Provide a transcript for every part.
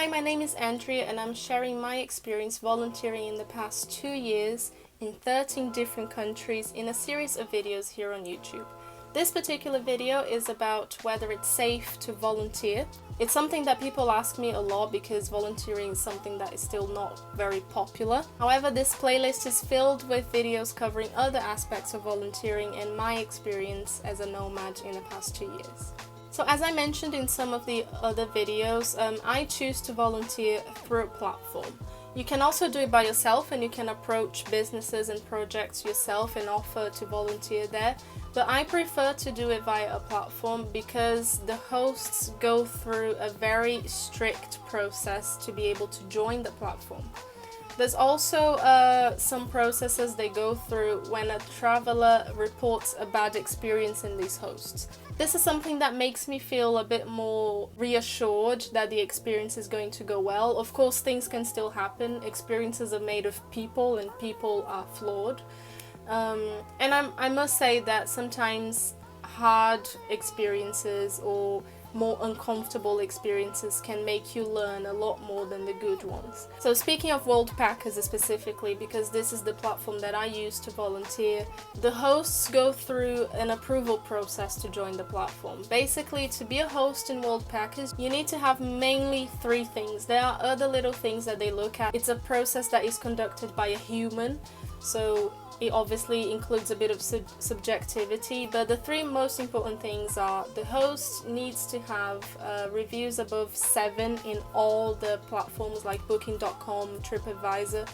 Hi, my name is Andrea and I'm sharing my experience volunteering in the past 2 years in 13 different countries in a series of videos here on YouTube. This particular video is about whether it's safe to volunteer. It's something that people ask me a lot because volunteering is something that is still not very popular. However, this playlist is filled with videos covering other aspects of volunteering and my experience as a nomad in the past 2 years. So as I mentioned in some of the other videos, I choose to volunteer through a platform. You can also do it by yourself and you can approach businesses and projects yourself and offer to volunteer there. But I prefer to do it via a platform because the hosts go through a very strict process to be able to join the platform. There's also some processes they go through when a traveler reports a bad experience in these hosts. This is something that makes me feel a bit more reassured that the experience is going to go well. Of course, things can still happen. Experiences are made of people and people are flawed. And I must say that sometimes hard experiences or more uncomfortable experiences can make you learn a lot more than the good ones. So speaking of Worldpackers specifically, because this is the platform that I use to volunteer, the hosts go through an approval process to join the platform. Basically, to be a host in Worldpackers, you need to have mainly 3 things. There are other little things that they look at. It's a process that is conducted by a human, so it obviously includes a bit of subjectivity, but the 3 most important things are the host needs to have reviews above 7 in all the platforms like Booking.com, TripAdvisor.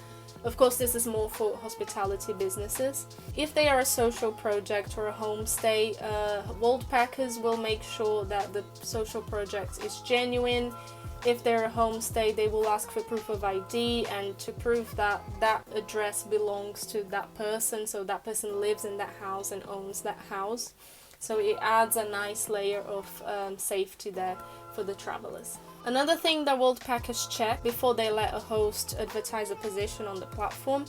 Of course, this is more for hospitality businesses. If they are a social project or a homestay, Worldpackers will make sure that the social project is genuine. If they're a homestay, they will ask for proof of ID and to prove that that address belongs to that person, so that person lives in that house and owns that house. So it adds a nice layer of safety there for the travelers. Another thing that Worldpackers check before they let a host advertise a position on the platform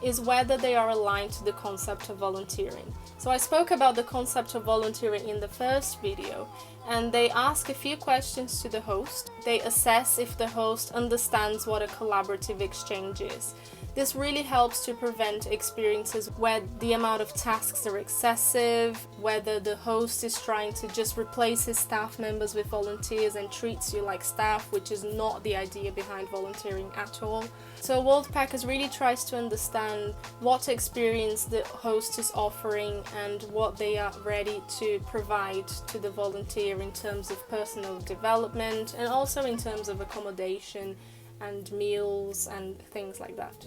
is whether they are aligned to the concept of volunteering. So I spoke about the concept of volunteering in the first video, and they ask a few questions to the host. They assess if the host understands what a collaborative exchange is. This really helps to prevent experiences where the amount of tasks are excessive, whether the host is trying to just replace his staff members with volunteers and treats you like staff, which is not the idea behind volunteering at all. So Worldpackers really tries to understand what experience the host is offering and what they are ready to provide to the volunteer in terms of personal development and also in terms of accommodation and meals and things like that.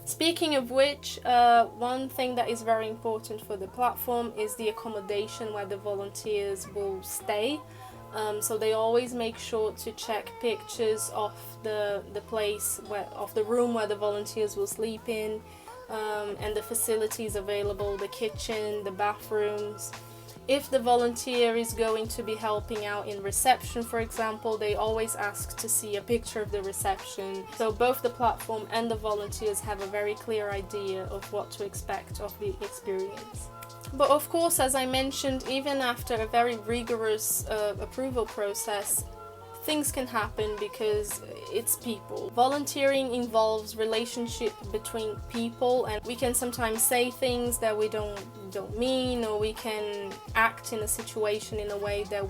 Speaking of which, one thing that is very important for the platform is the accommodation where the volunteers will stay. So they always make sure to check pictures of the place of the room where the volunteers will sleep in, and the facilities available, the kitchen, the bathrooms. If the volunteer is going to be helping out in reception, for example, they always ask to see a picture of the reception. So both the platform and the volunteers have a very clear idea of what to expect of the experience. But of course, as I mentioned, even after a very rigorous approval process, things can happen because it's people. Volunteering involves relationship between people, and we can sometimes say things that we don't mean, or we can act in a situation in a way that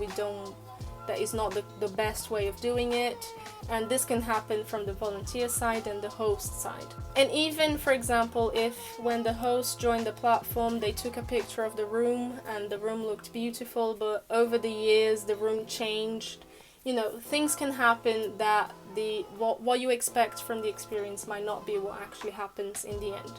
is not the best way of doing it. And this can happen from the volunteer side and the host side. And even, for example, if when the host joined the platform, they took a picture of the room and the room looked beautiful, but over the years the room changed. You know, things can happen that what you expect from the experience might not be what actually happens in the end.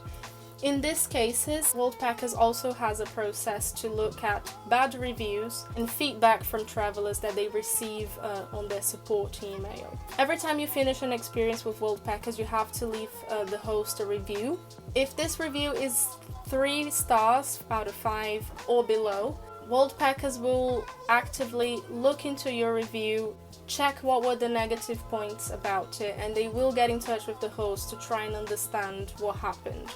In these cases, Worldpackers also has a process to look at bad reviews and feedback from travelers that they receive on their support email. Every time you finish an experience with Worldpackers, you have to leave the host a review. If this review is 3 stars out of 5 or below, Worldpackers will actively look into your review, check what were the negative points about it, and they will get in touch with the host to try and understand what happened.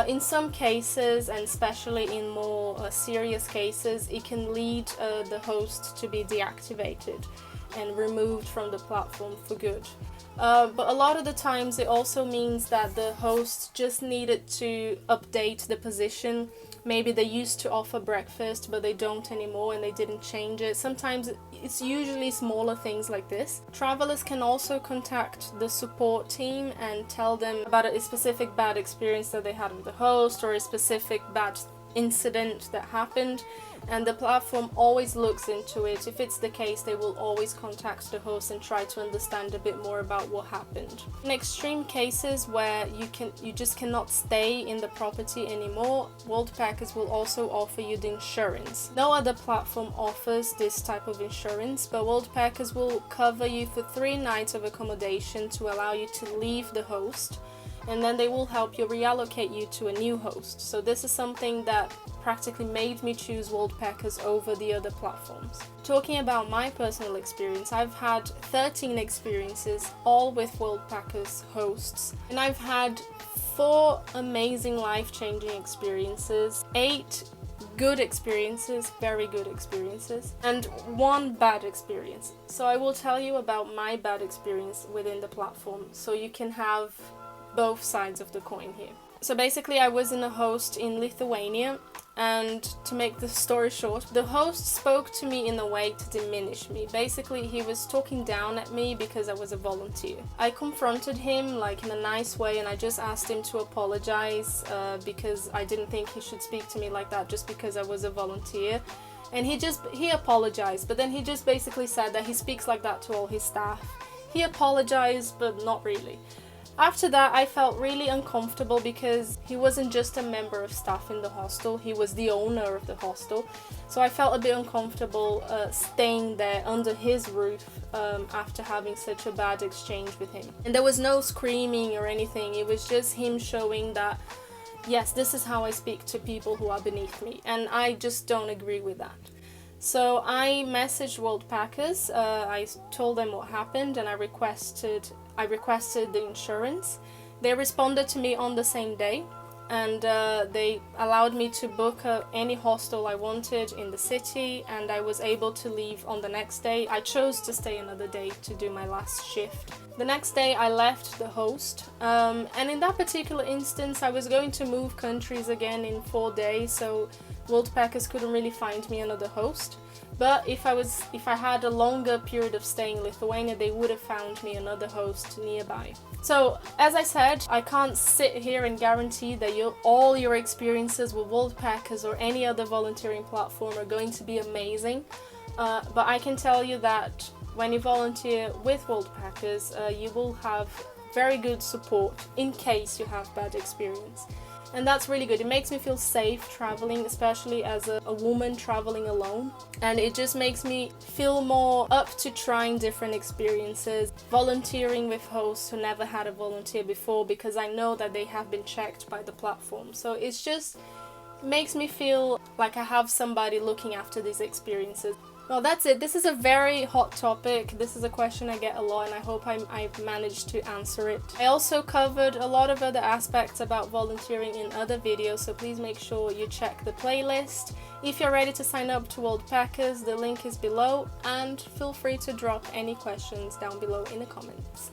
In some cases, and especially in more serious cases, it can lead the host to be deactivated. and removed from the platform for good. But a lot of the times it also means that the host just needed to update the position. Maybe they used to offer breakfast, but they don't anymore and they didn't change it. Sometimes it's usually smaller things like this. Travelers can also contact the support team and tell them about a specific bad experience that they had with the host, or a specific bad incident that happened, and the platform always looks into it. If it's the case, they will always contact the host and try to understand a bit more about what happened. In extreme cases where you just cannot stay in the property anymore, Worldpackers will also offer you the insurance. No other platform offers this type of insurance, but Worldpackers will cover you for 3 nights of accommodation to allow you to leave the host, and then they will help you reallocate you to a new host. So this is something that practically made me choose Worldpackers over the other platforms. Talking about my personal experience, I've had 13 experiences, all with Worldpackers hosts, and I've had 4 amazing life-changing experiences, 8 good experiences, very good experiences, and 1 bad experience. So I will tell you about my bad experience within the platform, so you can have both sides of the coin here. So basically I was in a host in Lithuania, and to make the story short, the host spoke to me in a way to diminish me. Basically he was talking down at me because I was a volunteer. I confronted him like in a nice way, and I just asked him to apologize because I didn't think he should speak to me like that just because I was a volunteer. And he apologized, but then he just basically said that he speaks like that to all his staff. He apologized, but not really. After that, I felt really uncomfortable because he wasn't just a member of staff in the hostel, he was the owner of the hostel. So I felt a bit uncomfortable staying there under his roof after having such a bad exchange with him. And there was no screaming or anything, it was just him showing that, yes, this is how I speak to people who are beneath me, and I just don't agree with that. So I messaged Worldpackers, I told them what happened, and I requested the insurance. They responded to me on the same day, and they allowed me to book any hostel I wanted in the city, and I was able to leave on the next day. I chose to stay another day to do my last shift. The next day I left the host, and in that particular instance I was going to move countries again in 4 days, so Worldpackers couldn't really find me another host. But if I had a longer period of staying in Lithuania, they would have found me another host nearby. So, as I said, I can't sit here and guarantee that all your experiences with Worldpackers or any other volunteering platform are going to be amazing. But I can tell you that when you volunteer with Worldpackers, you will have very good support in case you have bad experience. And that's really good. It makes me feel safe traveling, especially as a woman traveling alone. And it just makes me feel more up to trying different experiences, volunteering with hosts who never had a volunteer before, because I know that they have been checked by the platform. So it's just makes me feel like I have somebody looking after these experiences. Well, that's it. This is a very hot topic. This is a question I get a lot, and I hope I've managed to answer it. I also covered a lot of other aspects about volunteering in other videos, so please make sure you check the playlist. If you're ready to sign up to Worldpackers, the link is below, and feel free to drop any questions down below in the comments.